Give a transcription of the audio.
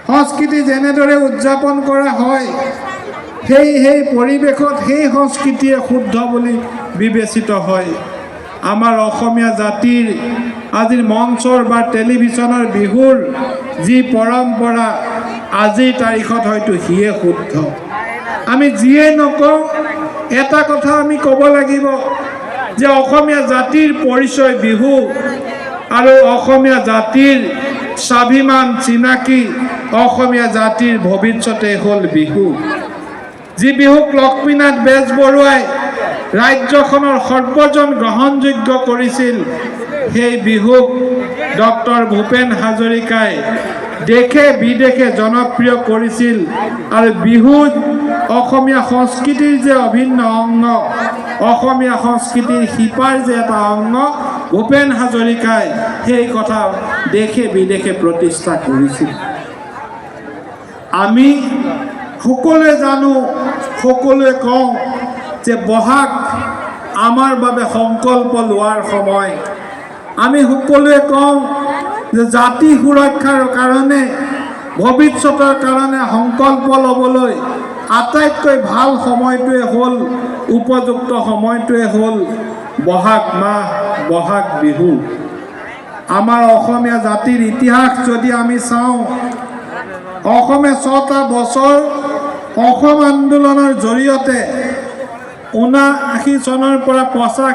সংস্কৃতি যেনেদৰে উদযাপন কৰা হয় সেই পৰিৱেশত সেই সংস্কৃতিয়ে শুদ্ধ বুলি বিবেচিত হয়। আমাৰ অসমীয়া জাতিৰ আজিৰ মঞ্চৰ বা টেলিভিশ্যনৰ বিহুৰ যি পৰম্পৰা আজিৰ তাৰিখত হয়তো সিয়ে শুদ্ধ। আমি যিয়ে নকওঁ এটা কথা আমি ক'ব লাগিব যে অসমীয়া জাতিৰ পৰিচয় বিহু আৰু অসমীয়া জাতিৰ স্বাভিমান চিনাকি অসমীয়া জাতিৰ ভৱিষ্যতে হ'ল বিহু। যি বিহুক লক্ষ্মীনাথ বেজবৰুৱাই ৰাজ্যখনৰ সৰ্বজন গ্ৰহণযোগ্য কৰিছিল, সেই বিহুক ডক্টৰ ভূপেন হাজৰিকাই দেশে বিদেশে জনপ্ৰিয় কৰিছিল। আৰু বিহুত অসমীয়া সংস্কৃতিৰ যে অভিন্ন অংগ, অসমীয়া সংস্কৃতিৰ শিপাৰ যে এটা অংগ, ভূপেন হাজৰিকাই সেই কথা দেশে বিদেশে প্ৰতিষ্ঠা কৰিছিল। আমি সকলোৱে জানো, সকলোৱে কওঁ যে বহাগ আমাৰ বাবে সংকল্প লোৱাৰ সময়। আমি সকলোৱে কওঁ যে জাতি সুৰক্ষাৰ কাৰণে, ভৱিষ্যতৰ কাৰণে সংকল্প ল'বলৈ আটাইতকৈ ভাল সময়টোৱে হ'ল, উপযুক্ত সময়টোৱে হ'ল বহাগ মাহ, বহাগ বিহু। আমাৰ অসমীয়া জাতিৰ ইতিহাস যদি আমি চাওঁ, অসমে ৬টা বছৰ অসম আন্দোলনৰ জৰিয়তে ৭৯ চনৰ পৰা ৮৫